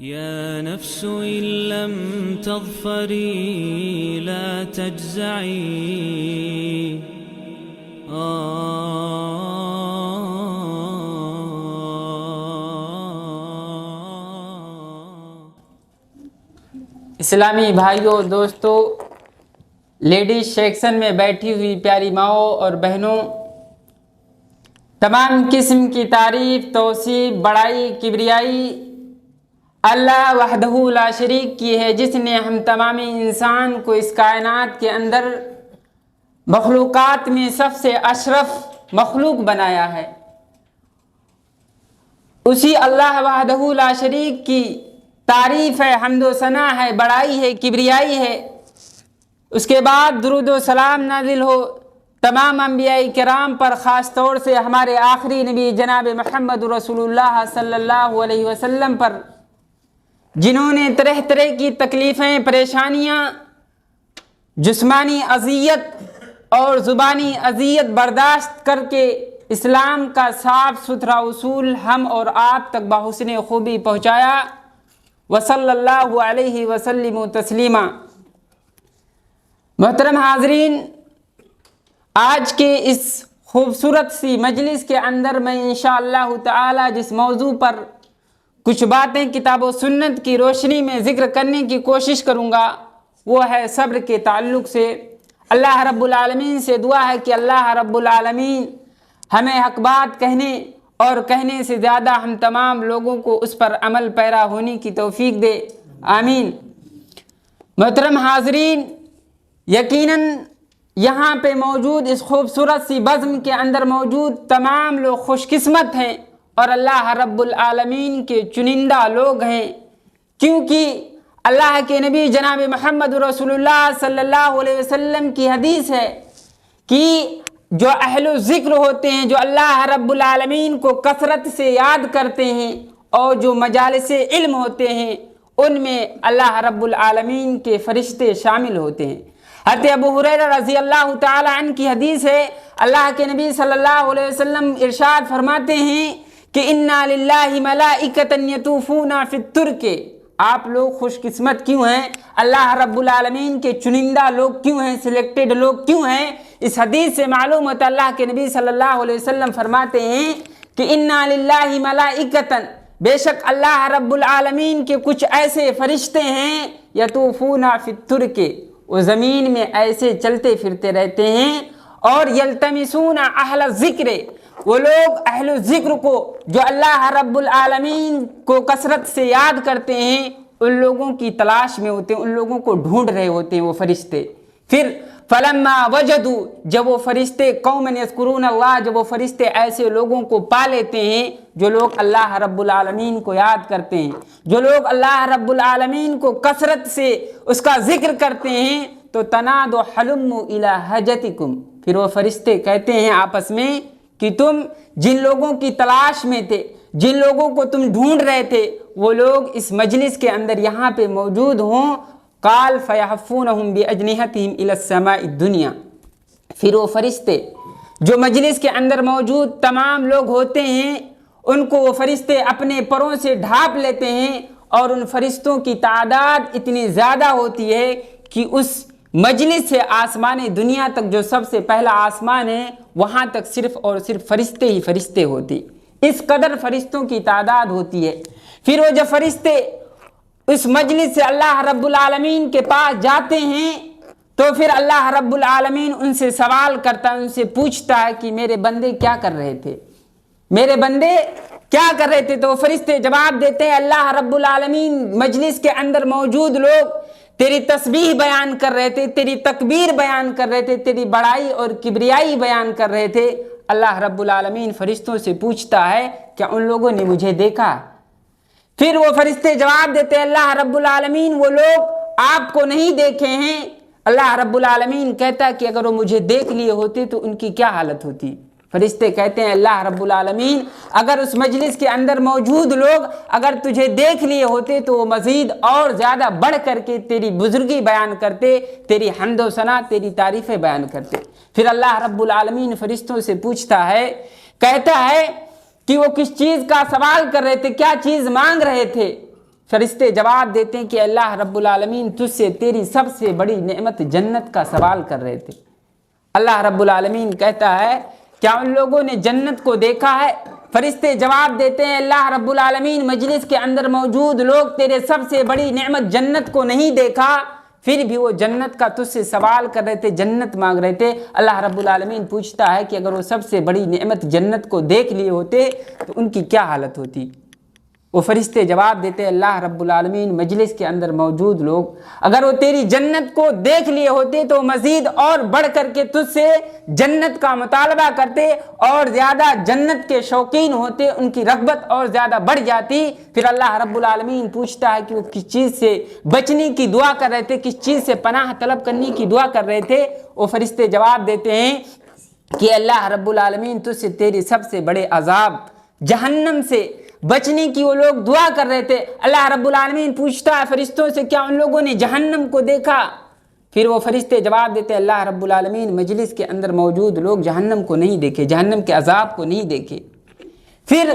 يا نفس إن لم تظفري لا تجزعي اسلامی بھائیوں، دوستوں، لیڈیز سیکشن میں بیٹھی ہوئی پیاری ماؤں اور بہنوں، تمام قسم کی تعریف، توصیف، بڑائی، کبریائی اللہ وحدہ لا شریک کی ہے، جس نے ہم تمامی انسان کو اس کائنات کے اندر مخلوقات میں سب سے اشرف مخلوق بنایا ہے۔ اسی اللہ وحدہ لا شریک کی تعریف ہے، حمد و ثنا ہے، بڑائی ہے، کبریائی ہے۔ اس کے بعد درود و سلام نازل ہو تمام انبیاء کرام پر، خاص طور سے ہمارے آخری نبی جناب محمد رسول اللہ صلی اللہ علیہ وسلم پر، جنہوں نے طرح طرح کی تکلیفیں، پریشانیاں، جسمانی اذیت اور زبانی اذیت برداشت کر کے اسلام کا صاف ستھرا اصول ہم اور آپ تک بحسن خوبی پہنچایا۔ وصلی اللہ علیہ وسلم تسلیما۔ محترم حاضرین، آج کے اس خوبصورت سی مجلس کے اندر میں انشاءاللہ تعالی جس موضوع پر کچھ باتیں کتاب و سنت کی روشنی میں ذکر کرنے کی کوشش کروں گا، وہ ہے صبر کے تعلق سے۔ اللہ رب العالمین سے دعا ہے کہ اللہ رب العالمین ہمیں حق بات کہنے اور کہنے سے زیادہ ہم تمام لوگوں کو اس پر عمل پیرا ہونے کی توفیق دے، آمین۔ محترم حاضرین، یقیناً یہاں پہ موجود اس خوبصورت سی بزم کے اندر موجود تمام لوگ خوش قسمت ہیں اور اللہ رب العالمین کے چنندہ لوگ ہیں، کیونکہ اللہ کے نبی جناب محمد رسول اللہ صلی اللہ علیہ وسلم کی حدیث ہے کہ جو اہل ذکر ہوتے ہیں، جو اللہ رب العالمین کو کثرت سے یاد کرتے ہیں، اور جو مجالس علم ہوتے ہیں، ان میں اللہ رب العالمین کے فرشتے شامل ہوتے ہیں۔ حضرت ابو ہریرہ رضی اللہ تعالی عنہ کی حدیث ہے، اللہ کے نبی صلی اللہ علیہ وسلم ارشاد فرماتے ہیں کہ انا للہ ملائکۃ یطوفون فی الطرق۔ آپ لوگ خوش قسمت کیوں ہیں؟ اللہ رب العالمین کے چنندہ لوگ کیوں ہیں؟ سلیکٹڈ لوگ کیوں ہیں؟ اس حدیث سے معلوم ہوتا ہے اللہ کے نبی صلی اللہ علیہ وسلم فرماتے ہیں کہ انا للہ ملائکۃ، بے شک اللہ رب العالمین کے کچھ ایسے فرشتے ہیں، یطوفون فی الطرق، وہ زمین میں ایسے چلتے پھرتے رہتے ہیں، اور یلتمسون اہل الذکر، وہ لوگ اہل ذکر کو جو اللہ رب العالمین کو کثرت سے یاد کرتے ہیں، ان لوگوں کی تلاش میں ہوتے ہیں، ان لوگوں کو ڈھونڈ رہے ہوتے ہیں وہ فرشتے۔ پھر فلما وجدوا، جب وہ فرشتے قوما یذکرون اللہ، جب وہ فرشتے ایسے لوگوں کو پا لیتے ہیں جو لوگ اللہ رب العالمین کو یاد کرتے ہیں، جو لوگ اللہ رب العالمین کو کثرت سے اس کا ذکر کرتے ہیں، تو تنادوا حلموا الی حاجتکم، پھر وہ فرشتے کہتے ہیں آپس میں کہ تم جن لوگوں کی تلاش میں تھے، جن لوگوں کو تم ڈھونڈ رہے تھے، وہ لوگ اس مجلس کے اندر یہاں پہ موجود ہوں۔ قال فیحفونہم باجنحتہم الی السماء الدنیا، پھر وہ فرشتے جو مجلس کے اندر موجود تمام لوگ ہوتے ہیں، ان کو وہ فرشتے اپنے پروں سے ڈھانپ لیتے ہیں، اور ان فرشتوں کی تعداد اتنی زیادہ ہوتی ہے کہ اس مجلس سے آسمان دنیا تک، جو سب سے پہلا آسمان ہے، وہاں تک صرف اور صرف فرشتے ہی فرشتے ہوتے، اس قدر فرشتوں کی تعداد ہوتی ہے۔ پھر وہ جب فرشتے اس مجلس سے اللہ رب العالمین کے پاس جاتے ہیں، تو پھر اللہ رب العالمین ان سے سوال کرتا ہے، ان سے پوچھتا ہے کہ میرے بندے کیا کر رہے تھے، میرے بندے کیا کر رہے تھے؟ تو وہ فرشتے جواب دیتے ہیں اللہ رب العالمین مجلس کے اندر موجود لوگ تیری تسبیح بیان کر رہے تھے، تیری تکبیر بیان کر رہے تھے، تیری بڑائی اور کبریائی بیان کر رہے تھے۔ اللہ رب العالمین فرشتوں سے پوچھتا ہے کیا ان لوگوں نے مجھے دیکھا؟ پھر وہ فرشتے جواب دیتے ہیں اللہ رب العالمین وہ لوگ آپ کو نہیں دیکھے ہیں۔ اللہ رب العالمین کہتا ہے کہ اگر وہ مجھے دیکھ لیے ہوتے تو ان کی کیا حالت ہوتی؟ فرشتے کہتے ہیں اللہ رب العالمین اگر اس مجلس کے اندر موجود لوگ اگر تجھے دیکھ لیے ہوتے تو وہ مزید اور زیادہ بڑھ کر کے تیری بزرگی بیان کرتے، تیری حمد و ثنا، تیری تعریفیں بیان کرتے۔ پھر اللہ رب العالمین فرشتوں سے پوچھتا ہے، کہتا ہے کہ وہ کس چیز کا سوال کر رہے تھے، کیا چیز مانگ رہے تھے؟ فرشتے جواب دیتے ہیں کہ اللہ رب العالمین تجھ سے تیری سب سے بڑی نعمت جنت کا سوال کر رہے تھے۔ اللہ رب العالمین کہتا ہے کیا ان لوگوں نے جنت کو دیکھا ہے؟ فرشتے جواب دیتے ہیں اللہ رب العالمین مجلس کے اندر موجود لوگ تیرے سب سے بڑی نعمت جنت کو نہیں دیکھا، پھر بھی وہ جنت کا تجھ سے سوال کر رہے تھے، جنت مانگ رہے تھے۔ اللہ رب العالمین پوچھتا ہے کہ اگر وہ سب سے بڑی نعمت جنت کو دیکھ لیے ہوتے تو ان کی کیا حالت ہوتی؟ وہ فرشتے جواب دیتے ہیں اللہ رب العالمین مجلس کے اندر موجود لوگ اگر وہ تیری جنت کو دیکھ لیے ہوتے تو مزید اور بڑھ کر کے تجھ سے جنت کا مطالبہ کرتے اور زیادہ جنت کے شوقین ہوتے، ان کی رغبت اور زیادہ بڑھ جاتی۔ پھر اللہ رب العالمین پوچھتا ہے کہ وہ کس چیز سے بچنے کی دعا کر رہے تھے، کس چیز سے پناہ طلب کرنے کی دعا کر رہے تھے؟ وہ فرشتے جواب دیتے ہیں کہ اللہ رب العالمین تجھ سے تیری سب سے بڑے عذاب جہنم سے بچنے کی وہ لوگ دعا کر رہے تھے۔ اللہ رب العالمین پوچھتا ہے فرشتوں سے کیا ان لوگوں نے جہنم کو دیکھا؟ پھر وہ فرشتے جواب دیتے ہیں اللہ رب العالمین مجلس کے اندر موجود لوگ جہنم کو نہیں دیکھے، جہنم کے عذاب کو نہیں دیکھے۔ پھر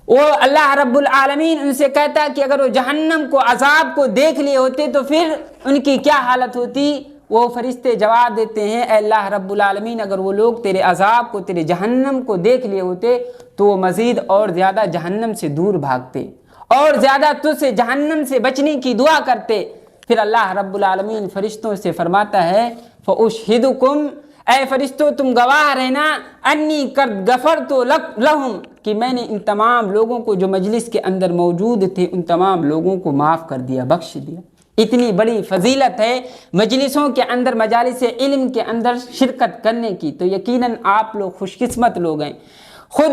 وہ اللہ رب العالمین ان سے کہتا ہے کہ اگر وہ جہنم کو عذاب کو دیکھ لیے ہوتے تو پھر ان کی کیا حالت ہوتی؟ وہ فرشتے جواب دیتے ہیں اے اللہ رب العالمین اگر وہ لوگ تیرے عذاب کو، تیرے جہنم کو دیکھ لیے ہوتے تو وہ مزید اور زیادہ جہنم سے دور بھاگتے اور زیادہ تجھ سے جہنم سے بچنے کی دعا کرتے۔ پھر اللہ رب العالمین فرشتوں سے فرماتا ہے فَأُشْهِدُكُمْ، اے فرشتوں تم گواہ رہنا انی قد غفرت لہم، کہ میں نے ان تمام لوگوں کو جو مجلس کے اندر موجود تھے ان تمام لوگوں کو معاف کر دیا، بخش دیا۔ اتنی بڑی فضیلت ہے مجلسوں کے اندر، مجالس علم کے اندر شرکت کرنے کی، تو یقیناً آپ لوگ خوش قسمت لوگ ہیں، خود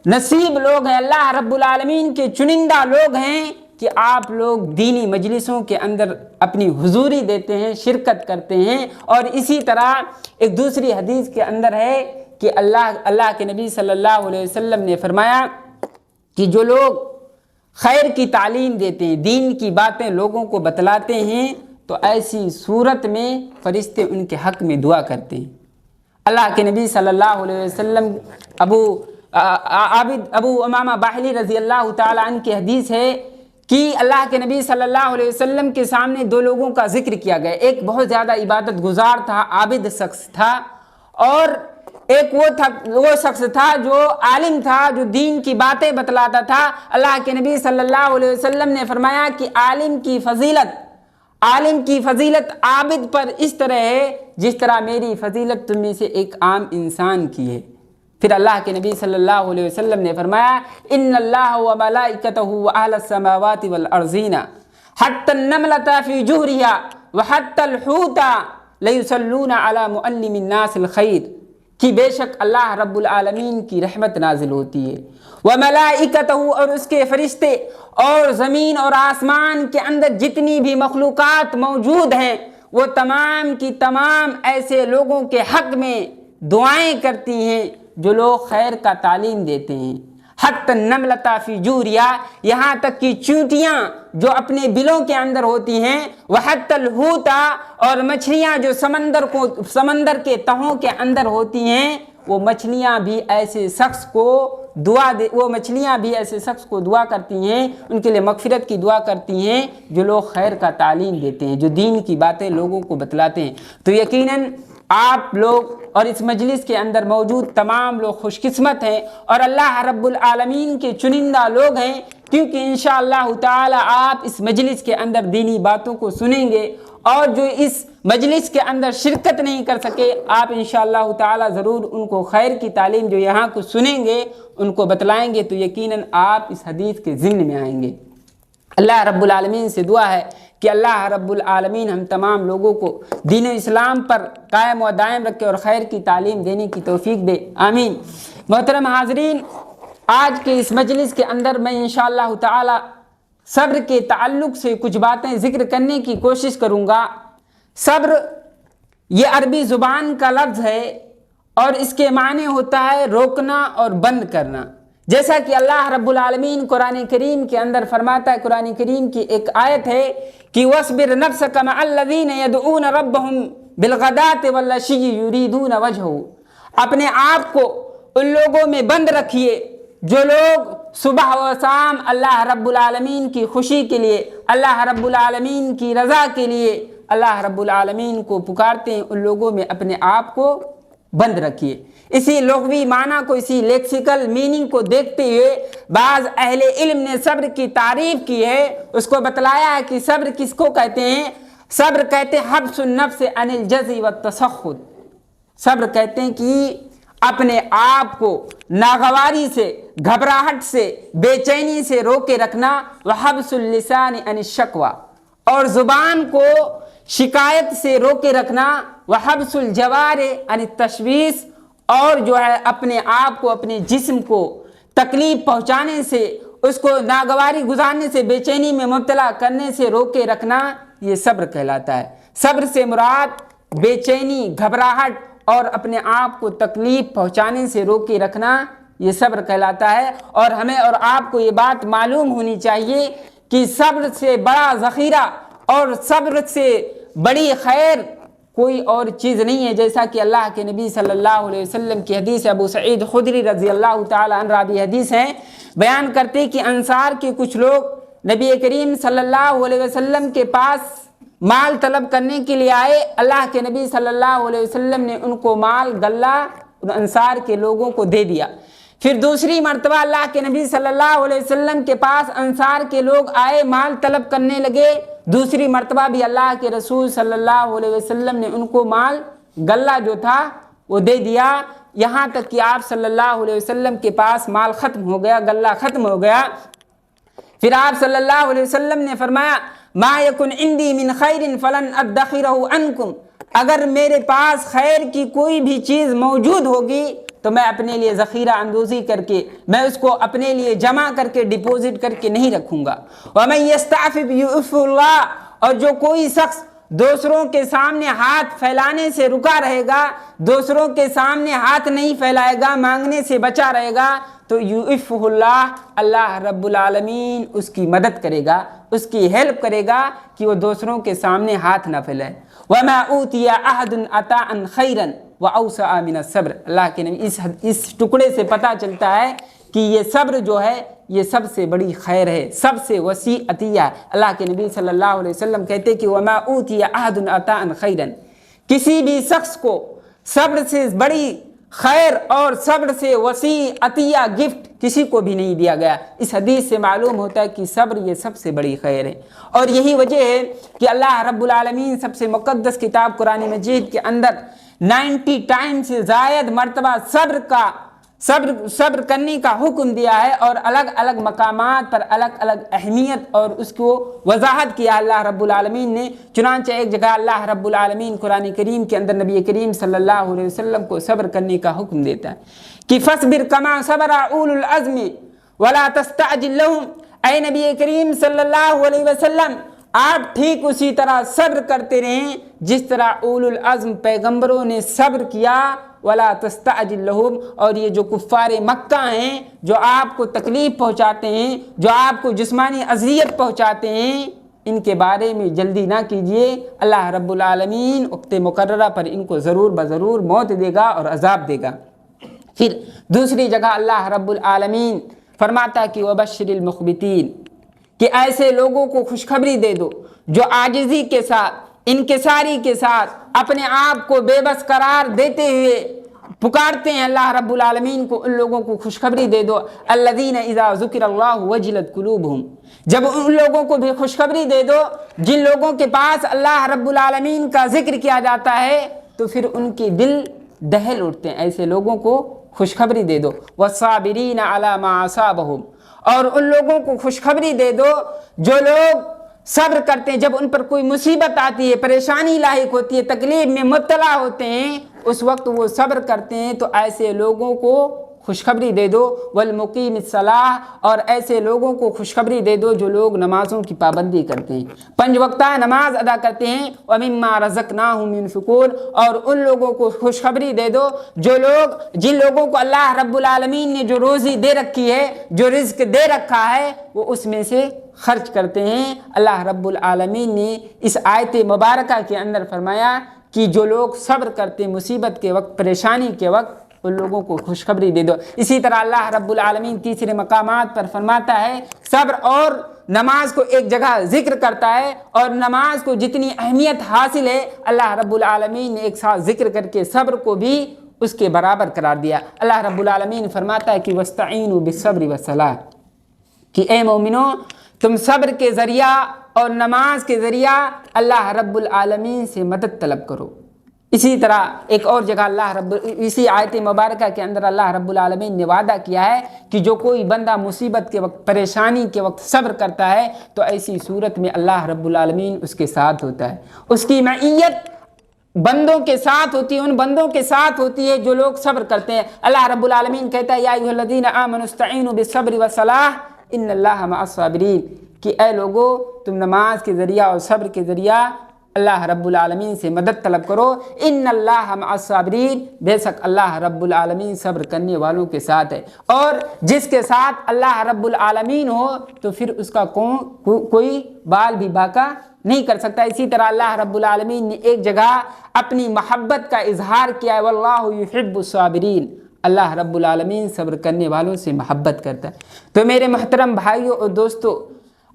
نصیب لوگ ہیں، اللہ رب العالمین کے چنندہ لوگ ہیں کہ آپ لوگ دینی مجلسوں کے اندر اپنی حضوری دیتے ہیں، شرکت کرتے ہیں۔ اور اسی طرح ایک دوسری حدیث کے اندر ہے کہ اللہ کے نبی صلی اللہ علیہ وسلم نے فرمایا کہ جو لوگ خیر کی تعلیم دیتے ہیں، دین کی باتیں لوگوں کو بتلاتے ہیں، تو ایسی صورت میں فرشتے ان کے حق میں دعا کرتے ہیں۔ اللہ کے نبی صلی اللہ علیہ وسلم ابو امامہ باہلی رضی اللہ تعالیٰ عنہ کی حدیث ہے کہ اللہ کے نبی صلی اللہ علیہ وسلم کے سامنے دو لوگوں کا ذکر کیا گیا، ایک بہت زیادہ عبادت گزار تھا، عابد شخص تھا، اور ایک وہ شخص تھا جو عالم تھا، جو دین کی باتیں بتلاتا تھا۔ اللہ کے نبی صلی اللہ علیہ وسلم نے فرمایا کہ عالم کی فضیلت عابد پر اس طرح ہے جس طرح میری فضیلت تم میں سے ایک عام انسان کی ہے۔ پھر اللہ کے نبی صلی اللہ علیہ وسلم نے فرمایا ان اللہ وملائکتہ واہل السماوات والارضین حتی النملۃ فی جوہرہا وحتی الحوت لیصلون علی معلم الناس الخیر، کہ بے شک اللہ رب العالمین کی رحمت نازل ہوتی ہے، وملائکتہ، اور اس کے فرشتے، اور زمین اور آسمان کے اندر جتنی بھی مخلوقات موجود ہیں وہ تمام کی تمام ایسے لوگوں کے حق میں دعائیں کرتی ہیں جو لوگ خیر کا تعلیم دیتے ہیں۔ حتی النملۃ فی جوہرہا، یہاں تک کہ چونٹیاں جو اپنے بلوں کے اندر ہوتی ہیں، وحتی الحوت، اور مچھلیاں جو سمندر کے تہوں کے اندر ہوتی ہیں، وہ مچھلیاں بھی ایسے شخص کو دعا کرتی ہیں، ان کے لیے مغفرت کی دعا کرتی ہیں جو لوگ خیر کا تعلیم دیتے ہیں، جو دین کی باتیں لوگوں کو بتلاتے ہیں۔ تو یقیناً آپ لوگ اور اس مجلس کے اندر موجود تمام لوگ خوش قسمت ہیں اور اللہ رب العالمین کے چنندہ لوگ ہیں، کیونکہ انشاءاللہ تعالی آپ اس مجلس کے اندر دینی باتوں کو سنیں گے، اور جو اس مجلس کے اندر شرکت نہیں کر سکے آپ انشاءاللہ تعالی ضرور ان کو خیر کی تعلیم جو یہاں کو سنیں گے ان کو بتلائیں گے، تو یقیناً آپ اس حدیث کے ضمن میں آئیں گے۔ اللہ رب العالمین سے دعا ہے کہ اللہ رب العالمین ہم تمام لوگوں کو دین و اسلام پر قائم و دائم رکھے اور خیر کی تعلیم دینے کی توفیق دے، آمین۔ محترم حاضرین، آج کے اس مجلس کے اندر میں انشاءاللہ تعالی صبر کے تعلق سے کچھ باتیں ذکر کرنے کی کوشش کروں گا۔ صبر یہ عربی زبان کا لفظ ہے اور اس کے معنی ہوتا ہے روکنا اور بند کرنا، جیسا کہ اللہ رب العالمین قرآن کریم کے اندر فرماتا ہے۔ قرآن کریم کی ایک آیت ہے کہ وَاصْبِرْ نَفْسَكَ مَعَ الَّذِينَ يَدْعُونَ رَبَّهُمْ بِالْغَدَاةِ وَالْعَشِيِّ يُرِيدُونَ وَجْهَهُ، اپنے آپ کو ان لوگوں میں بند رکھیے جو لوگ صبح و شام اللہ رب العالمین کی خوشی کے لیے، اللہ رب العالمین کی رضا کے لیے اللہ رب العالمین کو پکارتے ہیں، ان لوگوں میں اپنے آپ کو بند رکھیے۔ اسی لغوی معنی کو، اسی لیکسیکل میننگ کو دیکھتے ہوئے بعض اہل علم نے صبر کی تعریف کی ہے، اس کو بتلایا ہے کہ صبر کس کو کہتے ہیں۔ صبر کہتے ہیں حبس النفس عن الجزع والتسخط، صبر کہتے ہیں کہ اپنے آپ کو ناگواری سے، گھبراہٹ سے، بے چینی سے روکے رکھنا، وحبس اللسان عن الشکوى، اور زبان کو شکایت سے روکے رکھنا، وحبس الجوارح عن التشویش، اور جو ہے اپنے آپ کو، اپنے جسم کو تکلیف پہنچانے سے، اس کو ناگواری گزارنے سے، بے چینی میں مبتلا کرنے سے روکے رکھنا، یہ صبر کہلاتا ہے۔ صبر سے مراد بے چینی، گھبراہٹ اور اپنے آپ کو تکلیف پہنچانے سے روکے رکھنا، یہ صبر کہلاتا ہے۔ اور ہمیں اور آپ کو یہ بات معلوم ہونی چاہیے کہ صبر سے بڑا ذخیرہ اور صبر سے بڑی خیر کوئی اور چیز نہیں ہے، جیسا کہ اللہ کے نبی صلی اللہ علیہ وسلم کی حدیث ابو سعید خدری رضی اللہ تعالی عنہ راوی حدیث ہے، بیان کرتے کہ انصار کے کچھ لوگ نبی کریم صلی اللہ علیہ وسلم کے پاس مال طلب کرنے کے لیے آئے۔ اللہ کے نبی صلی اللہ علیہ وسلم نے ان کو مال غلہ انصار کے لوگوں کو دے دیا۔ پھر دوسری مرتبہ اللہ کے نبی صلی اللہ علیہ وسلم کے پاس انصار کے لوگ آئے، مال طلب کرنے لگے۔ دوسری مرتبہ بھی اللہ کے رسول صلی اللہ علیہ وسلم نے ان کو مال غلہ جو تھا وہ دے دیا، یہاں تک کہ آپ صلی اللہ علیہ وسلم کے پاس مال ختم ہو گیا، غلہ ختم ہو گیا۔ پھر آپ صلی اللہ علیہ وسلم نے فرمایا ما یکن عندی من خیر فلن ادخرہ عنکم، اگر میرے پاس خیر کی کوئی بھی چیز موجود ہوگی تو میں اپنے لیے ذخیرہ اندوزی کر کے، میں اس کو اپنے لیے جمع کر کے ڈپوزٹ کر کے نہیں رکھوں گا۔ ومن یستعفف یعفہ اللہ، اور جو کوئی شخص دوسروں کے سامنے ہاتھ پھیلانے سے رکا رہے گا، دوسروں کے سامنے ہاتھ نہیں پھیلائے گا، مانگنے سے بچا رہے گا، تو یعفہ اللہ، اللہ رب العالمین اس کی مدد کرے گا، اس کی ہیلپ کرے گا کہ وہ دوسروں کے سامنے ہاتھ نہ پھیلائے۔ وما اوتی احد عطاء خیرا واوسع من الصبر، اللہ کے نبی اس ٹکڑے سے پتہ چلتا ہے کہ یہ صبر جو ہے یہ سب سے بڑی خیر ہے، سب سے وسیع عطیہ ہے۔ اللہ کے نبی صلی اللہ علیہ وسلم کہتے کہ وما اوتی احد عطاء خیرا، کسی بھی شخص کو صبر سے بڑی خیر اور صبر سے وسیع عطیہ گفٹ کسی کو بھی نہیں دیا گیا۔ اس حدیث سے معلوم ہوتا ہے کہ صبر یہ سب سے بڑی خیر ہے، اور یہی وجہ ہے کہ اللہ رب العالمین سب سے مقدس کتاب قرآن مجید کے اندر 90 ٹائم سے زائد مرتبہ صبر کرنے کا حکم دیا ہے، اور الگ الگ مقامات پر الگ الگ اہمیت اور اس کو وضاحت کیا اللہ رب العالمین نے۔ چنانچہ ایک جگہ اللہ رب العالمین قرآن کریم کے اندر نبی کریم صلی اللہ علیہ وسلم کو صبر کرنے کا حکم دیتا ہے کہ فاصبر کما صبر اولو العزم ولا تستعجل لهم، اے نبی کریم صلی اللہ علیہ وسلم آپ ٹھیک اسی طرح صبر کرتے رہیں جس طرح اولو العزم پیغمبروں نے صبر کیا، ولا تستعجل لهم، اور یہ جو کفار مکہ ہیں جو آپ کو تکلیف پہنچاتے ہیں، جو آپ کو جسمانی اذیت پہنچاتے ہیں، ان کے بارے میں جلدی نہ کیجیے، اللہ رب العالمین وقت مقررہ پر ان کو ضرور بضرور موت دے گا اور عذاب دے گا۔ پھر دوسری جگہ اللہ رب العالمین فرماتا کہ وبشر المخبتین، کہ ایسے لوگوں کو خوشخبری دے دو جو عاجزی کے ساتھ، انکساری کے ساتھ اپنے آپ کو بے بس قرار دیتے ہوئے پکارتے ہیں اللہ رب العالمین کو، ان لوگوں کو خوشخبری دے دو۔ الذین اذا ذکر اللہ وجلت قلوبہم، جب ان لوگوں کو بھی خوشخبری دے دو جن لوگوں کے پاس اللہ رب العالمین کا ذکر کیا جاتا ہے تو پھر ان کے دل دہل اٹھتے ہیں، ایسے لوگوں کو خوشخبری دے دو۔ والصابرین علی ما اصابہم، اور ان لوگوں کو خوشخبری دے دو جو لوگ صبر کرتے ہیں جب ان پر کوئی مصیبت آتی ہے، پریشانی لاحق ہوتی ہے، تکلیف میں مبتلا ہوتے ہیں، اس وقت وہ صبر کرتے ہیں، تو ایسے لوگوں کو خوشخبری دے دو۔ والمقیم الصلاۃ، اور ایسے لوگوں کو خوشخبری دے دو جو لوگ نمازوں کی پابندی کرتے ہیں، 5 وقتہ نماز ادا کرتے ہیں۔ ومما رزقناہم ينفقون، اور ان لوگوں کو خوشخبری دے دو جو لوگ، جن لوگوں کو اللہ رب العالمین نے جو روزی دے رکھی ہے، جو رزق دے رکھا ہے، وہ اس میں سے خرچ کرتے ہیں۔ اللہ رب العالمین نے اس آیت مبارکہ کے اندر فرمایا کہ جو لوگ صبر کرتے مصیبت کے وقت، پریشانی کے وقت، ان لوگوں کو خوشخبری دے دو۔ اسی طرح اللہ رب العالمین تیسرے مقامات پر فرماتا ہے صبر اور نماز کو ایک جگہ ذکر کرتا ہے، اور نماز کو جتنی اہمیت حاصل ہے اللہ رب العالمین نے ایک ساتھ ذکر کر کے صبر کو بھی اس کے برابر قرار دیا۔ اللہ رب العالمین فرماتا ہے کہ وَاسْتَعِينُوا بِالصَّبْرِ وَالصَّلَاةِ، کہ اے مومنو تم صبر کے ذریعہ اور نماز کے ذریعہ اللہ رب العالمین سے مدد طلب کرو۔ اسی طرح ایک اور جگہ اسی آیت مبارکہ کے اندر اللہ رب العالمین نے وعدہ کیا ہے کہ جو کوئی بندہ مصیبت کے وقت، پریشانی کے وقت صبر کرتا ہے تو ایسی صورت میں اللہ رب العالمین اس کے ساتھ ہوتا ہے، اس کی معیت بندوں کے ساتھ ہوتی ہے، ان بندوں کے ساتھ ہوتی ہے جو لوگ صبر کرتے ہیں۔ اللہ رب العالمین کہتا ہے یا ایھا الذین آمنوا استعینوا بالصبر والصلاۃ ان اللہ مع الصابرین، کہ اے لوگو تم نماز کے ذریعہ اور صبر کے ذریعہ اللہ رب العالمین سے مدد طلب کرو، ان اللہ مع الصابرین، بے شک اللہ رب العالمین صبر کرنے والوں کے ساتھ ہے۔ اور جس کے ساتھ اللہ رب العالمین ہو تو پھر اس کا کوئی بال بھی باقا نہیں کر سکتا۔ اسی طرح اللہ رب العالمین نے ایک جگہ اپنی محبت کا اظہار کیا ہے واللہ یحب الصابرین، اللہ رب العالمین صبر کرنے والوں سے محبت کرتا ہے۔ تو میرے محترم بھائیوں اور دوستو،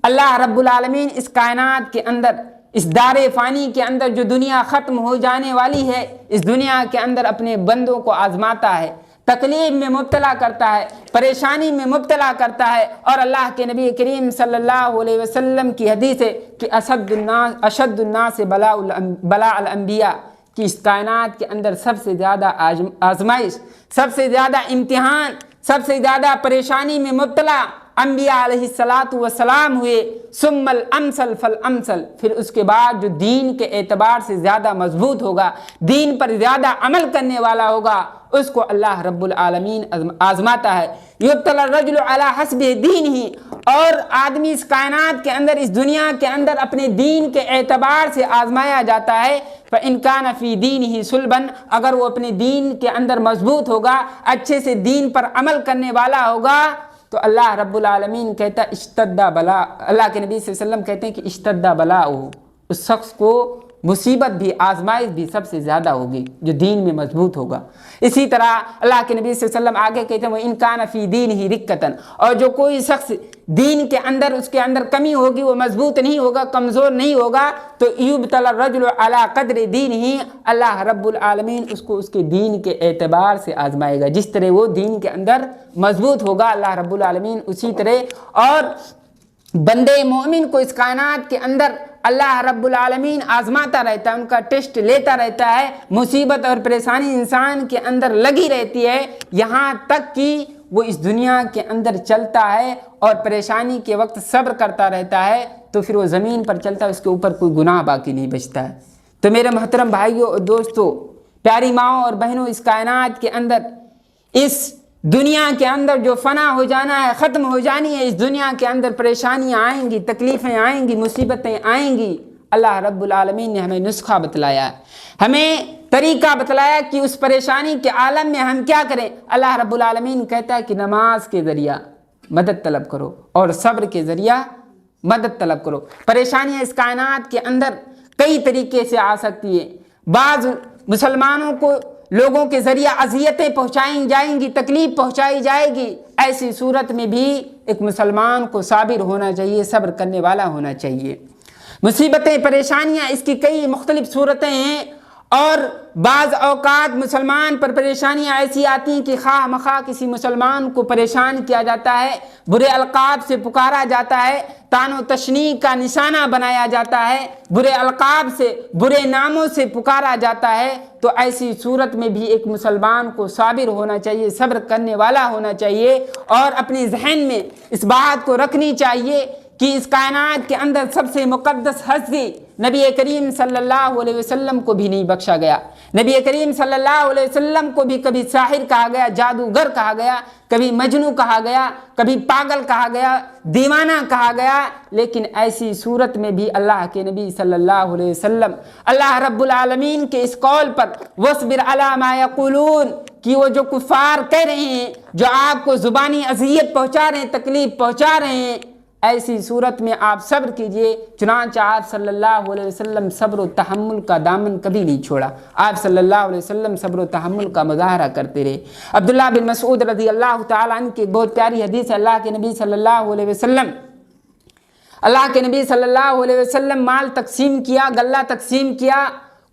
اللہ رب العالمین اس کائنات کے اندر، اس دار فانی کے اندر جو دنیا ختم ہو جانے والی ہے، اس دنیا کے اندر اپنے بندوں کو آزماتا ہے، تکلیف میں مبتلا کرتا ہے، پریشانی میں مبتلا کرتا ہے۔ اور اللہ کے نبی کریم صلی اللہ علیہ وسلم کی حدیث ہے کہ اشد الناس بلاء الانبیاء، کہ اس کائنات کے اندر سب سے زیادہ آزمائش، سب سے زیادہ امتحان، سب سے زیادہ پریشانی میں مبتلا انبیاء علیہ السلام ہوئے، ثم الامثل فالامثل، پھر اس کے بعد جو دین کے اعتبار سے زیادہ مضبوط ہوگا، دین پر زیادہ عمل کرنے والا ہوگا، اس کو اللہ رب العالمین آزماتا ہے۔ یبتلی الرجل علی حسب دینہ، اور آدمی اس کائنات کے اندر، اس دنیا کے اندر اپنے دین کے اعتبار سے آزمایا جاتا ہے۔ فإن كان في دینہ صلبا، اگر وہ اپنے دین کے اندر مضبوط ہوگا، اچھے سے دین پر عمل کرنے والا ہوگا، تو اللہ رب العالمین کہتا ہے اشتد بلا، اللہ کے نبی صلی اللہ علیہ وسلم کہتے ہیں کہ اشتد بلاؤہ، اس شخص کو مصیبت بھی، آزمائش بھی سب سے زیادہ ہوگی جو دین میں مضبوط ہوگا۔ اسی طرح اللہ کے نبی صلی اللہ علیہ وسلم آگے کہتے ہیں وَإِن كَانَ فِي دِينِهِ رِقَّةً، اور جو کوئی شخص دین کے اندر، اس کے اندر کمی ہوگی، وہ مضبوط نہیں ہوگا، کمزور نہیں ہوگا، تو يُبْتَلَى الرَّجُلُ عَلَى قَدْرِ دِينِهِ، اللہ رب العالمین اس کو اس کے دین کے اعتبار سے آزمائے گا، جس طرح وہ دین کے اندر مضبوط ہوگا اللہ رب العالمین اسی طرح۔ اور بندے مومن کو اس کائنات کے اندر اللہ رب العالمین آزماتا رہتا ہے، ان کا ٹیسٹ لیتا رہتا ہے، مصیبت اور پریشانی انسان کے اندر لگی رہتی ہے، یہاں تک کہ وہ اس دنیا کے اندر چلتا ہے اور پریشانی کے وقت صبر کرتا رہتا ہے، تو پھر وہ زمین پر چلتا ہے، اس کے اوپر کوئی گناہ باقی نہیں بچتا ہے۔ تو میرے محترم بھائیوں اور دوستو، پیاری ماؤں اور بہنوں، اس کائنات کے اندر، اس دنیا کے اندر جو فنا ہو جانا ہے، ختم ہو جانی ہے، اس دنیا کے اندر پریشانیاں آئیں گی، تکلیفیں آئیں گی، مصیبتیں آئیں گی۔ اللہ رب العالمین نے ہمیں نسخہ بتلایا، ہمیں طریقہ بتلایا کہ اس پریشانی کے عالم میں ہم کیا کریں۔ اللہ رب العالمین کہتا ہے کہ نماز کے ذریعہ مدد طلب کرو اور صبر کے ذریعہ مدد طلب کرو۔ پریشانیاں اس کائنات کے اندر کئی طریقے سے آ سکتی ہیں، بعض مسلمانوں کو لوگوں کے ذریعہ اذیتیں پہنچائی جائیں گی، تکلیف پہنچائی جائے گی، ایسی صورت میں بھی ایک مسلمان کو صابر ہونا چاہیے، صبر کرنے والا ہونا چاہیے۔ مصیبتیں، پریشانیاں اس کی کئی مختلف صورتیں ہیں، اور بعض اوقات مسلمان پر پریشانیاں ایسی آتی ہیں کہ خواہ مخواہ کسی مسلمان کو پریشان کیا جاتا ہے، برے القاب سے پکارا جاتا ہے، طعن و تشنیع کا نشانہ بنایا جاتا ہے، برے القاب سے، برے ناموں سے پکارا جاتا ہے۔ تو ایسی صورت میں بھی ایک مسلمان کو صابر ہونا چاہیے، صبر کرنے والا ہونا چاہیے، اور اپنے ذہن میں اس بات کو رکھنی چاہیے کہ اس کائنات کے اندر سب سے مقدس ہستی نبی کریم صلی اللہ علیہ وسلم کو بھی نہیں بخشا گیا۔ نبی کریم صلی اللہ علیہ وسلم کو بھی کبھی ساحر کہا گیا، جادوگر کہا گیا، کبھی مجنوں کہا گیا، کبھی پاگل کہا گیا، دیوانہ کہا گیا، لیکن ایسی صورت میں بھی اللہ کے نبی صلی اللہ علیہ وسلم اللہ رب العالمین کے اس قول پر وَاصْبِرْ عَلَىٰ مَا يَقُولُونَ، کہ وہ جو کفار کہہ رہے ہیں، جو آپ کو زبانی اذیت پہنچا رہے ہیں، تکلیف پہنچا رہے ہیں، ایسی صورت میں آپ صبر کیجئے۔ چنانچہ آپ صلی اللہ علیہ وسلم صبر و تحمل کا دامن کبھی نہیں چھوڑا، آپ صلی اللہ علیہ وسلم صبر و تحمل کا مظاہرہ کرتے رہے۔ عبداللہ بن مسعود رضی اللہ تعالیٰ عنہ کی ایک بہت پیاری حدیث ہے، اللہ کے نبی صلی اللہ علیہ وسلم مال تقسیم کیا، غلہ تقسیم کیا،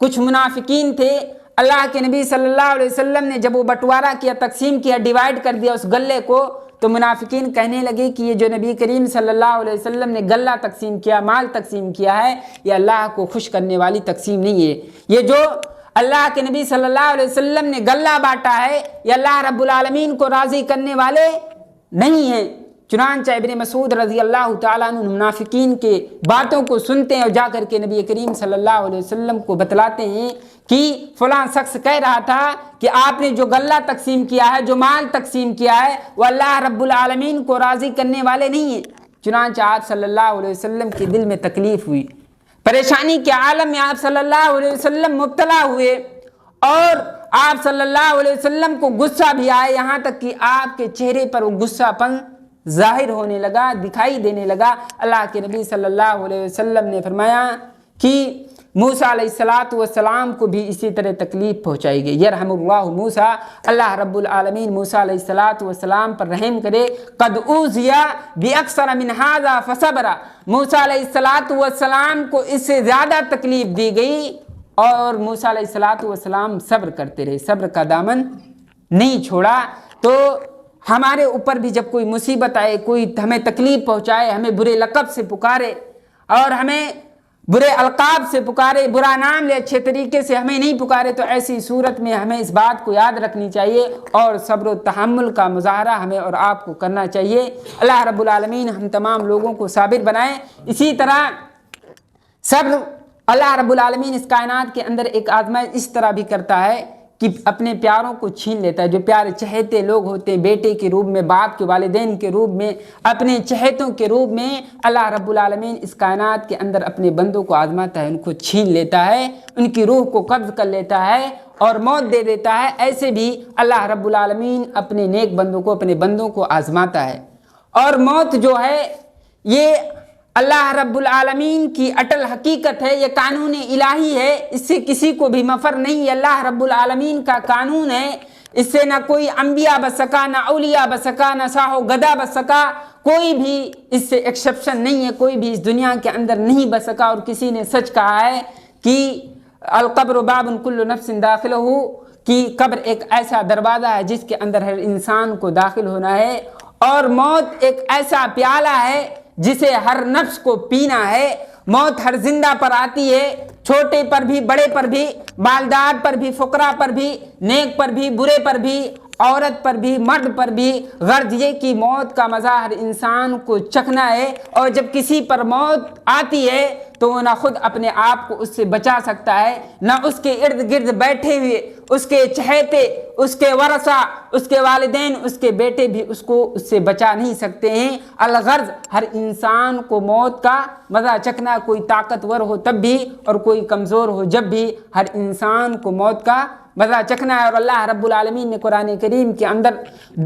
کچھ منافقین تھے، اللہ کے نبی صلی اللہ علیہ وسلم نے جب وہ بٹوارہ کیا، تقسیم کیا، ڈیوائیڈ کر دیا اس غلے کو، تو منافقین کہنے لگے کہ یہ جو نبی کریم صلی اللہ علیہ وسلم نے غلہ تقسیم کیا، مال تقسیم کیا ہے، یہ اللہ کو خوش کرنے والی تقسیم نہیں ہے، یہ جو اللہ کے نبی صلی اللہ علیہ وسلم نے غلہ بانٹا ہے یہ اللہ رب العالمین کو راضی کرنے والے نہیں ہیں۔ چنانچہ ابن مسعود رضی اللہ تعالیٰ عنہ منافقین کے باتوں کو سنتے ہیں اور جا کر کے نبی کریم صلی اللہ علیہ وسلم کو بتلاتے ہیں کہ فلاں شخص کہہ رہا تھا کہ آپ نے جو غلہ تقسیم کیا ہے، جو مال تقسیم کیا ہے، وہ اللہ رب العالمین کو راضی کرنے والے نہیں ہیں۔ چنانچہ آپ صلی اللہ علیہ وسلم کے دل میں تکلیف ہوئی، پریشانی کے عالم میں آپ صلی اللہ علیہ وسلم مبتلا ہوئے، اور آپ صلی اللہ علیہ وسلم کو غصہ بھی آئے، یہاں تک کہ آپ کے چہرے پر وہ غصہ پن ظاہر ہونے لگا، دکھائی دینے لگا۔ اللہ کے نبی صلی اللہ علیہ وسلم نے فرمایا کہ موسیٰ علیہ السلام کو بھی اسی طرح تکلیف پہنچائی گئی۔ یرحم اللہ موسیٰ، اللہ رب العالمین موسیٰ علیہ السلام پر رحم کرے۔ قد اوذی باکثر من ھذا فصبر، موسیٰ علیہ السلام کو اس سے زیادہ تکلیف دی گئی اور موسیٰ علیہ السلام صبر کرتے رہے، صبر کا دامن نہیں چھوڑا۔ تو ہمارے اوپر بھی جب کوئی مصیبت آئے، کوئی ہمیں تکلیف پہنچائے، ہمیں برے لقب سے پکارے اور ہمیں برے القاب سے پکارے، برا نام لے، اچھے طریقے سے ہمیں نہیں پکارے، تو ایسی صورت میں ہمیں اس بات کو یاد رکھنی چاہیے اور صبر و تحمل کا مظاہرہ ہمیں اور آپ کو کرنا چاہیے۔ اللہ رب العالمین ہم تمام لوگوں کو صابر بنائے۔ اسی طرح صبر اللہ رب العالمین اس کائنات کے اندر ایک آزمائش اس طرح بھی کرتا ہے کہ اپنے پیاروں کو چھین لیتا ہے۔ جو پیارے چہیتے لوگ ہوتے ہیں، بیٹے کے روپ میں، باپ کے والدین کے روپ میں، اپنے چہیتوں کے روپ میں، اللہ رب العالمین اس کائنات کے اندر اپنے بندوں کو آزماتا ہے، ان کو چھین لیتا ہے، ان کی روح کو قبض کر لیتا ہے اور موت دے دیتا ہے۔ ایسے بھی اللہ رب العالمین اپنے نیک بندوں کو، اپنے بندوں کو آزماتا ہے۔ اور موت جو ہے یہ اللہ رب العالمین کی اٹل حقیقت ہے، یہ قانون الہی ہے، اس سے کسی کو بھی مفر نہیں، یہ اللہ رب العالمین کا قانون ہے، اس سے نہ کوئی انبیاء بچ سکا، نہ اولیاء بچ سکا، نہ شاہ و گدا بچ سکا، کوئی بھی اس سے ایکسیپشن نہیں ہے، کوئی بھی اس دنیا کے اندر نہیں بچ سکا۔ اور کسی نے سچ کہا ہے کہ القبر باب کل نفس داخلہ، کہ قبر ایک ایسا دروازہ ہے جس کے اندر ہر انسان کو داخل ہونا ہے، اور موت ایک ایسا پیالہ ہے جسے ہر نفس کو پینا ہے۔ موت ہر زندہ پر آتی ہے، چھوٹے پر بھی، بڑے پر بھی، مالدار پر بھی، فقراء پر بھی، نیک پر بھی، برے پر بھی، عورت پر بھی، مرد پر بھی۔ غرض یہ کہ موت کا مزہ ہر انسان کو چکھنا ہے، اور جب کسی پر موت آتی ہے تو وہ نہ خود اپنے آپ کو اس سے بچا سکتا ہے، نہ اس کے ارد گرد بیٹھے ہوئے اس کے چہیتے، اس کے ورثہ، اس کے والدین، اس کے بیٹے بھی اس کو اس سے بچا نہیں سکتے ہیں۔ الغرض ہر انسان کو موت کا مزہ چکھنا، کوئی طاقتور ہو تب بھی اور کوئی کمزور ہو جب بھی، ہر انسان کو موت کا مزہ چکھنا ہے۔ اور اللہ رب العالمین نے قرآن کریم کے اندر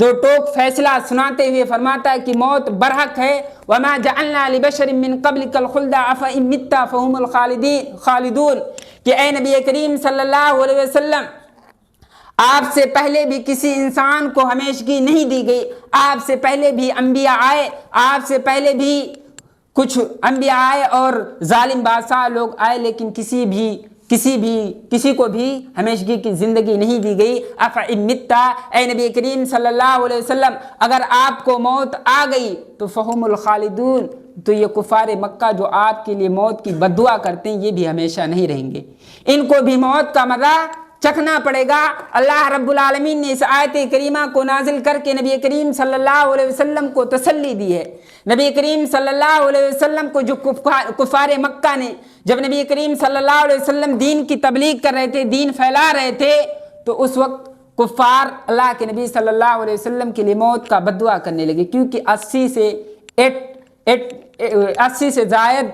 دو ٹوک فیصلہ سناتے ہوئے فرماتا ہے کہ موت برحق ہے۔ وَمَا جَعَلْنَا لِبَشَرٍ مِّن قَبْلِكَ الْخُلْدَ أَفَإِن مِّتَّ فَهُمُ الْخَالِدُونَ، کہ اے نبی کریم صلی اللہ علیہ وسلم، آپ سے پہلے بھی کسی انسان کو ہمیشگی نہیں دی گئی، آپ سے پہلے بھی انبیاء آئے، آپ سے پہلے بھی کچھ انبیاء آئے اور ظالم بادشاہ لوگ آئے، لیکن کسی کو بھی ہمیشگی کی زندگی نہیں دی گئی۔ افإن مت، اے نبی کریم صلی اللہ علیہ وسلم، اگر آپ کو موت آ گئی تو فہم الخالدون، تو یہ کفار مکہ جو آپ کے لیے موت کی بد دعا کرتے ہیں، یہ بھی ہمیشہ نہیں رہیں گے، ان کو بھی موت کا مزہ چکھنا پڑے گا۔ اللہ رب العالمین نے اس آیت کریمہ کو نازل کر کے نبی کریم صلی اللہ علیہ وسلم کو تسلی دی ہے۔ نبی کریم صلی اللہ علیہ وسلم کو جو کفار مکہ نے، جب نبی کریم صلی اللہ علیہ وسلم دین کی تبلیغ کر رہے تھے، دین پھیلا رہے تھے، تو اس وقت کفار اللہ کے نبی صلی اللہ علیہ وسلم کے لیے موت کا بد دعا کرنے لگے، کیونکہ 80 سے زائد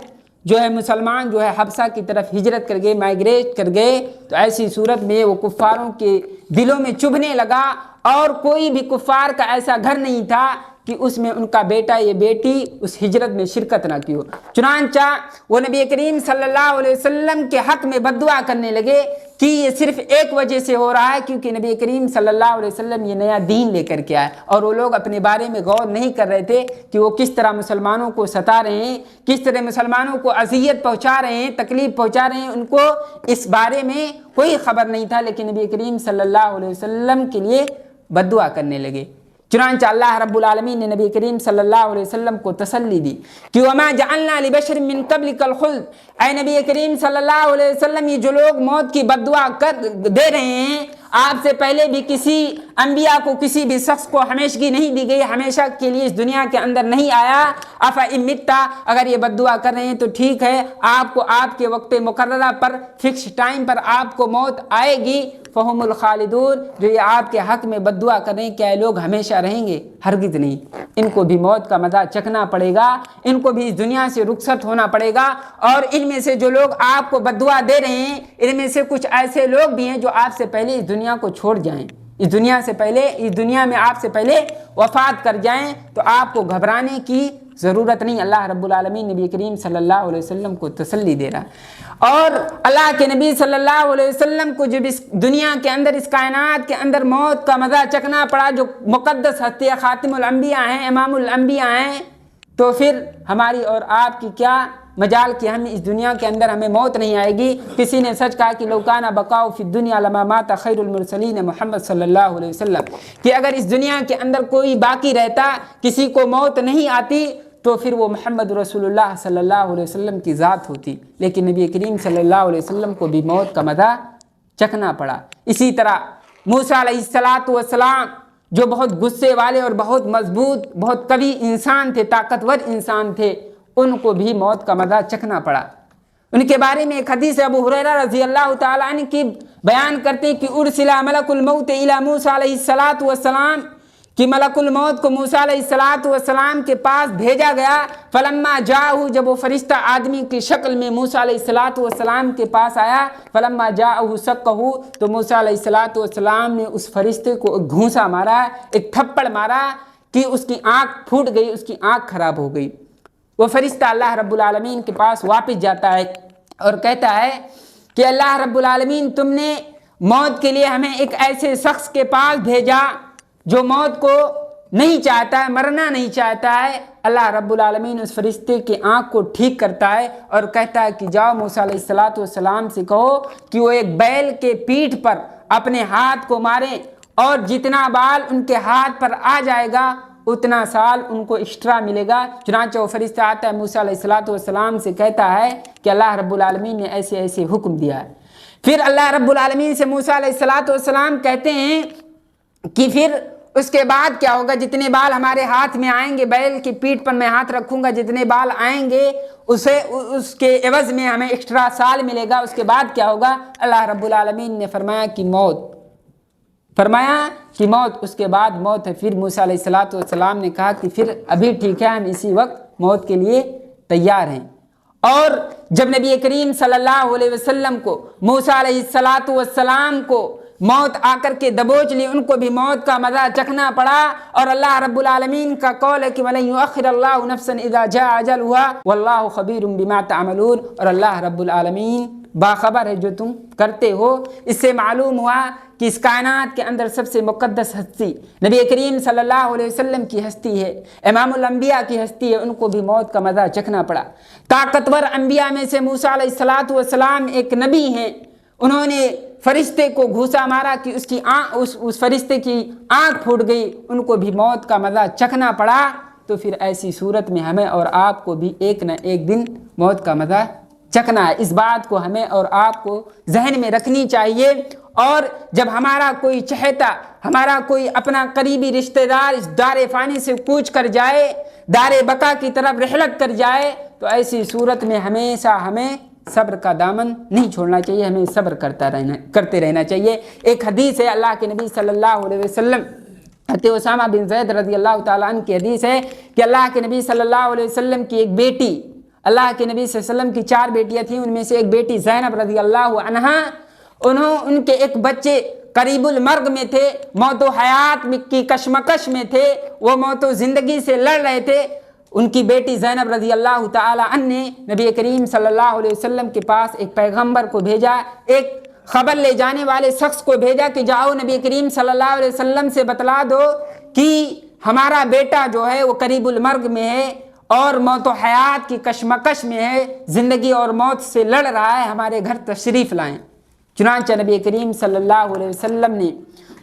جو ہے مسلمان جو ہے حبشہ کی طرف ہجرت کر گئے، مائگریٹ کر گئے، تو ایسی صورت میں وہ کفاروں کے دلوں میں چبھنے لگا، اور کوئی بھی کفار کا ایسا گھر نہیں تھا کہ اس میں ان کا بیٹا یا بیٹی اس ہجرت میں شرکت نہ کی ہو۔ چنانچہ وہ نبی کریم صلی اللہ علیہ وسلم کے حق میں بد دعا کرنے لگے کہ یہ صرف ایک وجہ سے ہو رہا ہے کیونکہ نبی کریم صلی اللہ علیہ وسلم یہ نیا دین لے کر کے آئے، اور وہ لوگ اپنے بارے میں غور نہیں کر رہے تھے کہ وہ کس طرح مسلمانوں کو ستا رہے ہیں، کس طرح مسلمانوں کو اذیت پہنچا رہے ہیں، تکلیف پہنچا رہے ہیں، ان کو اس بارے میں کوئی خبر نہیں تھا، لیکن نبی کریم صلی اللہ علیہ وسلم کے لیے بد دعا کرنے لگے۔ چنانچہ اللہ رب العالمین نے نبی کریم صلی اللہ علیہ وسلم کو تسلی دی کہ وما جعلنا لبشر من قبلک الخلد، اے نبی کریم صلی اللہ علیہ وسلم یہ جو لوگ موت کی بد دعا دے رہے ہیں، آپ سے پہلے بھی کسی انبیاء کو کسی بھی شخص کو ہمیشگی نہیں دی گئی، ہمیشہ کے لیے اس دنیا کے اندر نہیں آیا۔ افإن مت، اگر یہ بد دعا کر رہے ہیں تو ٹھیک ہے، آپ کو آپ کے وقت مقررہ پر فکس ٹائم پر آپ کو موت آئے گی۔ فہم الخالدون، جو یہ آپ کے حق میں بد دعا کر رہے ہیں، کیا یہ لوگ ہمیشہ رہیں گے؟ ہرگز نہیں، ان کو بھی موت کا مزہ چکھنا پڑے گا، ان کو بھی اس دنیا سے رخصت ہونا پڑے گا۔ اور ان میں سے جو لوگ آپ کو بد دعا دے رہے ہیں، ان میں سے کچھ ایسے لوگ بھی ہیں جو آپ سے پہلے اس دنیا کو چھوڑ جائیں، اس دنیا میں آپ سے پہلے وفات کر جائیں، تو آپ کو گھبرانے کی ضرورت نہیں۔ اللہ رب العالمین نبی کریم صلی اللہ علیہ وسلم کو تسلی دے رہا ہے۔ اور اللہ کے نبی صلی اللہ علیہ وسلم کو جب اس دنیا کے اندر، اس کائنات کے اندر موت کا مزہ چکھنا پڑا، جو مقدس ہستی خاتم الانبیاء ہیں، امام الانبیاء ہیں، تو پھر ہماری اور آپ کی کیا مجال کہ ہم اس دنیا کے اندر ہمیں موت نہیں آئے گی۔ کسی نے سچ کہا کہ لو کان بقاء فی الدنیا لما مات خیر المرسلین محمد صلی اللہ علیہ وسلم، کہ اگر اس دنیا کے اندر کوئی باقی رہتا، کسی کو موت نہیں آتی، تو پھر وہ محمد رسول اللہ صلی اللہ علیہ وسلم کی ذات ہوتی، لیکن نبی کریم صلی اللہ علیہ وسلم کو بھی موت کا مزہ چکھنا پڑا۔ اسی طرح موسیٰ علیہ السلام جو بہت غصے والے اور بہت مضبوط، بہت قوی انسان تھے، طاقتور انسان تھے، ان کو بھی موت کا مزہ چکھنا پڑا۔ ان کے بارے میں ایک حدیث ابو ہریرہ رضی اللہ تعالیٰ عنہ کی بیان کرتے ہیں کہ ارسل ملک الموت الی موسیٰ علیہ السلام، کہ ملک الموت کو موسیٰ علیہ السلام کے پاس بھیجا گیا۔ فلما جاءہ، جب وہ فرشتہ آدمی کی شکل میں موسیٰ علیہ السلام کے پاس آیا، فلما جاءہ سقہ، تو موسیٰ علیہ السلام نے اس فرشتے کو ایک گھونسا مارا، ایک تھپڑ مارا کہ اس کی آنکھ پھوٹ گئی، اس کی آنکھ خراب ہو گئی۔ وہ فرشتہ اللہ رب العالمین کے پاس واپس جاتا ہے اور کہتا ہے کہ اللہ رب العالمین، تم نے موت کے لیے ہمیں ایک ایسے شخص کے پاس بھیجا جو موت کو نہیں چاہتا ہے، مرنا نہیں چاہتا ہے۔ اللہ رب العالمین اس فرشتے کی آنکھ کو ٹھیک کرتا ہے اور کہتا ہے کہ جاؤ موسیٰ علیہ السلام سے کہو کہ وہ ایک بیل کے پیٹھ پر اپنے ہاتھ کو ماریں، اور جتنا بال ان کے ہاتھ پر آ جائے گا اتنا سال ان کو ایکسٹرا ملے گا۔ چنانچہ وہ فرشتہ آتا ہے، موسیٰ علیہ السلام سے کہتا ہے کہ اللہ رب العالمین نے ایسے ایسے حکم دیا ہے۔ پھر اللہ رب العالمین سے موسیٰ علیہ السلام کہتے ہیں کہ پھر اس کے بعد کیا ہوگا؟ جتنے بال ہمارے ہاتھ میں آئیں گے، بیل کی پیٹھ پر میں ہاتھ رکھوں گا، جتنے بال آئیں گے اس کے عوض میں ہمیں ایکسٹرا سال ملے گا۔ اس کے بعد کیا ہوگا؟ اللہ رب العالمین نے فرمایا کہ موت۔ اس کے بعد موت ہے۔ پھر موسیٰ علیہ السلام نے کہا کہ پھر ابھی ٹھیک ہے، ہم اسی وقت موت کے لیے تیار ہیں۔ اور جب نبی کریم صلی اللہ علیہ وسلم کو موسیٰ علیہ السلام کو موت آ کر کے دبوچ لی، ان کو بھی موت کا مزہ چکھنا پڑا، اور اللہ رب العالمین کا قول ہے کہ وَلَن يُؤَخِّرَ اللَّهُ نَفْسًا إِذَا جَاءَ أَجَلُهَا وَاللَّهُ خَبِيرٌ بِمَا تَعْمَلُونَ، اور اللہ رب العالمین باخبر ہے جو تم کرتے ہو۔ اس سے معلوم ہوا کہ اس کائنات کے اندر سب سے مقدس ہستی نبی کریم صلی اللہ علیہ وسلم کی ہستی ہے، امام الانبیاء کی ہستی ہے، ان کو بھی موت کا مزہ چکھنا پڑا۔ طاقتور انبیاء میں سے موسیٰ علیہ السلام ایک نبی ہیں، انہوں نے فرشتے کو گھوسا مارا کہ اس فرشتے کی آنکھ پھوٹ گئی، ان کو بھی موت کا مزہ چکھنا پڑا۔ تو پھر ایسی صورت میں ہمیں اور آپ کو بھی ایک نہ ایک دن موت کا مزہ چکھنا ہے۔ اس بات کو ہمیں اور آپ کو ذہن میں رکھنی چاہیے۔ اور جب ہمارا کوئی چہیتا، ہمارا کوئی اپنا قریبی رشتہ دار اس دار فانی سے کوچ کر جائے، دار بقا کی طرف رحلت کر جائے، تو ایسی صورت میں ہمیشہ ہمیں صبر کا دامن نہیں چھوڑنا چاہیے، ہمیں صبر کرتے رہنا چاہیے۔ ایک حدیث ہے اللہ کے نبی صلی اللہ علیہ وسلم، حضرت اسامہ بن زید رضی اللہ تعالیٰ عنہ کی حدیث ہے کہ اللہ کے نبی صلی اللہ علیہ وسلم کی ایک بیٹی، اللہ کے نبی صلی اللہ علیہ وسلم کی 4 بیٹیاں تھیں، ان میں سے ایک بیٹی زینب رضی اللہ عنہا، ان کے ایک بچے قریب المرگ میں تھے، موت و حیات کی کشمکش میں تھے، وہ موت و زندگی سے لڑ رہے تھے، ان کی بیٹی زینب رضی اللہ تعالی عنہ نے نبی کریم صلی اللہ علیہ وسلم کے پاس ایک پیغمبر کو بھیجا، ایک خبر لے جانے والے شخص کو بھیجا کہ جاؤ نبی کریم صلی اللہ علیہ وسلم سے بتلا دو کہ ہمارا بیٹا جو ہے وہ قریب المرگ میں ہے اور موت و حیات کی کشمکش میں ہے، زندگی اور موت سے لڑ رہا ہے، ہمارے گھر تشریف لائیں۔ چنانچہ نبی کریم صلی اللہ علیہ وسلم نے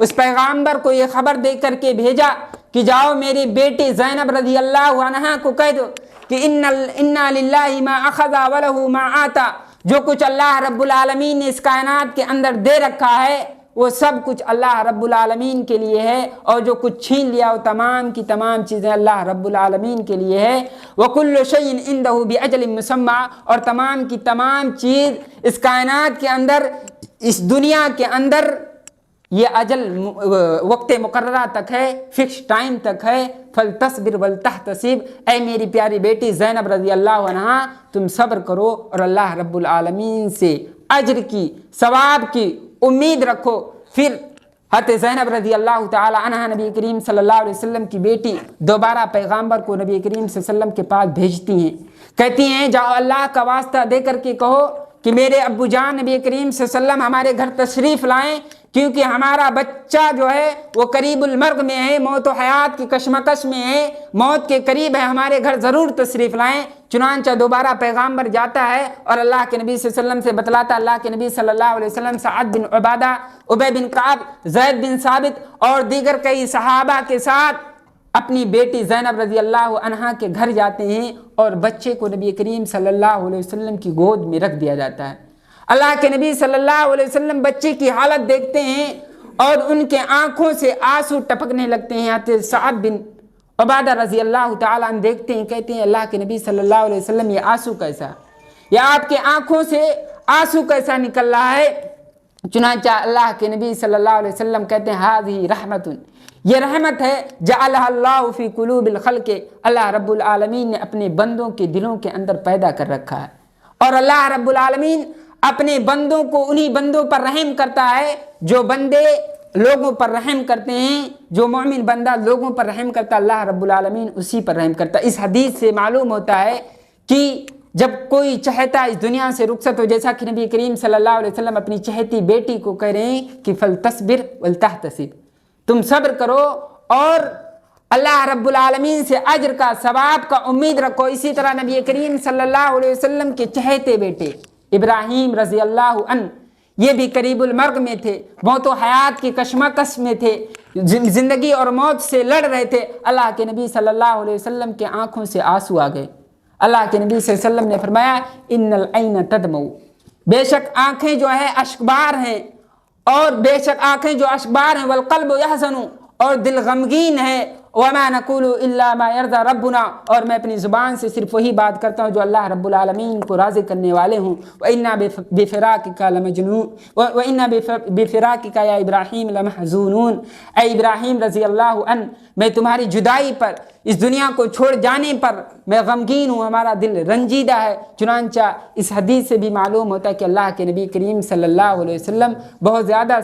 اس پیغمبر کو یہ خبر دے کر کے بھیجا کہ جاؤ میری بیٹی زینب رضی اللہ عنہا کو کہہ دو کہ انا للہ ما اخذ ولہ ما آتا، جو کچھ اللہ رب العالمین نے اس کائنات کے اندر دے رکھا ہے وہ سب کچھ اللہ رب العالمین کے لیے ہے، اور جو کچھ چھین لیا وہ تمام کی تمام چیزیں اللہ رب العالمین کے لیے ہے۔ وَكُلُّ شَيْءٍ عِنْدَهُ بِأَجَلٍ مُّسَمًّى، اور تمام کی تمام چیز اس کائنات کے اندر، اس دنیا کے اندر یہ اجل وقت مقررہ تک ہے، فکس ٹائم تک ہے۔ فَلْتَصْبِرْ وَلْتَحْتَسِبْ، اے میری پیاری بیٹی زینب رضی اللہ عنہا تم صبر کرو اور اللہ رب العالمین سے اجر کی، ثواب کی امید رکھو۔ پھر حضرت زینب رضی اللہ تعالی عنہ نبی کریم صلی اللہ علیہ وسلم کی بیٹی دوبارہ پیغمبر کو نبی کریم صلی اللہ علیہ وسلم کے پاس بھیجتی ہیں، کہتی ہیں جاؤ اللہ کا واسطہ دے کر کے کہو کہ میرے ابو جان نبی کریم صلی اللہ علیہ وسلم ہمارے گھر تشریف لائیں، کیونکہ ہمارا بچہ جو ہے وہ قریب المرگ میں ہے، موت و حیات کی کشمکش میں ہے، موت کے قریب ہے، ہمارے گھر ضرور تشریف لائیں۔ چنانچہ دوبارہ پیغمبر جاتا ہے اور اللہ کے نبی صلی اللہ علیہ وسلم سے بتلاتا، اللہ کے نبی صلی اللہ علیہ وسلم سعد بن عبادہ، ابی بن کعب، زید بن ثابت اور دیگر کئی صحابہ کے ساتھ اپنی بیٹی زینب رضی اللہ عنہا کے گھر جاتے ہیں اور بچے کو نبی کریم صلی اللہ علیہ وسلم کی گود میں رکھ دیا جاتا ہے۔ اللہ کے نبی صلی اللہ علیہ وسلم بچے کی حالت دیکھتے ہیں اور ان کے آنکھوں سے آنسو ٹپکنے لگتے ہیں۔ حضرت سعد بن عبادہ رضی اللہ تعالیٰ عنہ دیکھتے ہیں، کہتے ہیں اللہ کے نبی صلی اللہ علیہ وسلم یہ آنسو کیسا، یہ آپ کے آنکھوں سے آنسو کیسا نکل رہا ہے؟ چنانچہ اللہ کے نبی صلی اللہ علیہ وسلم کہتے ہیں ہذہ رحمت، یہ رحمت ہے جعلہ اللہ فی قلوب الخلق، اللہ رب العالمین نے اپنے بندوں کے دلوں کے اندر پیدا کر رکھا ہے، اور اللہ رب العالمین اپنے بندوں کو انہی بندوں پر رحم کرتا ہے جو بندے لوگوں پر رحم کرتے ہیں، جو مومن بندہ لوگوں پر رحم کرتا ہے اللہ رب العالمین اسی پر رحم کرتا ہے۔ اس حدیث سے معلوم ہوتا ہے کہ جب کوئی چہتا اس دنیا سے رخصت ہو، جیسا کہ نبی کریم صلی اللہ علیہ وسلم اپنی چہتی بیٹی کو کہہ رہے ہیں کہ فَلْتَصْبِرْ وَلْتَحْتَسِبْ، تم صبر کرو اور اللہ رب العالمین سے اجر کا، ثواب کا امید رکھو۔ اسی طرح نبی کریم صلی اللہ علیہ وسلم کے چہتے بیٹے ابراہیم رضی اللہ عنہ، یہ بھی قریب المرگ میں تھے، موت و حیات کی کشمکش میں تھے، زندگی اور موت سے لڑ رہے تھے۔ اللہ کے نبی صلی اللہ علیہ وسلم کے آنکھوں سے آنسو آ گئے۔ اللہ کے نبی صلی اللہ علیہ وسلم نے فرمایا ان العین تدمع، بے شک آنکھیں جو ہے اشکبار ہیں، اور بے شک آنکھیں جو اشکبار ہیں، والقلب یحزن، اور دل غمگین ہے، وما نقول الا ما يرضى ربنا، اور میں اپنی زبان سے صرف وہی بات کرتا ہوں جو اللہ رب العالمین کو راضی کرنے والے ہوں۔ وَإِنَّا بِفِرَاقِكَ لَمَجْنُونَ وَإِنَّا بِفِرَاقِكَ يَا إِبْرَاهِيمُ لَمَحْزُونُونَ، اے ابراہیم رضی اللہ عنہ میں تمہاری جدائی پر، اس دنیا کو چھوڑ جانے پر میں غمگین ہوں، ہمارا دل رنجیدہ ہے۔ چنانچہ اس حدیث سے بھی معلوم ہوتا ہے کہ اللہ کے نبی کریم صلی اللہ علیہ وسلم بہت زیادہ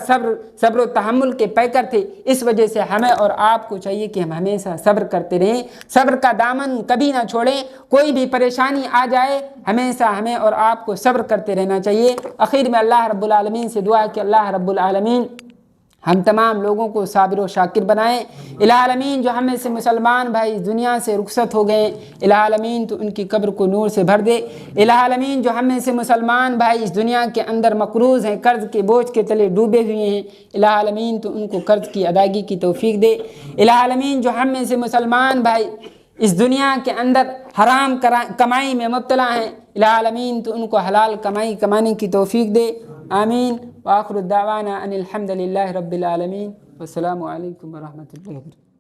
صبر و تحمل کے پیکر تھے۔ اس وجہ سے ہمیں اور آپ کو چاہیے کہ ہم ہمیشہ صبر کرتے رہیں، صبر کا دامن کبھی نہ چھوڑیں، کوئی بھی پریشانی آ جائے ہمیشہ ہمیں اور آپ کو صبر کرتے رہنا چاہیے۔ آخر میں اللہ رب العالمین سے دعا ہے کہ اللہ رب العالمین ہم تمام لوگوں کو صابر و شاکر بنائیں۔ الہ العالمین جو ہم میں سے مسلمان بھائی اس دنیا سے رخصت ہو گئے، الہ العالمین تو ان کی قبر کو نور سے بھر دے۔ الہ العالمین جو ہم میں سے مسلمان بھائی اس دنیا کے اندر مقروض ہیں، قرض کے بوجھ کے تلے ڈوبے ہوئے ہیں، الہ العالمین تو ان کو قرض کی ادائیگی کی توفیق دے۔ الہ العالمین جو ہم میں سے مسلمان بھائی اس دنیا کے اندر حرام کمائی میں مبتلا ہیں، الہ العالمین تو ان کو حلال کمائی کمانے کی توفیق دے۔ آمین۔ وآخر الدعوانا ان الحمد للہ رب العالمین، والسلام علیکم ورحمۃ اللہ وبرکاتہ۔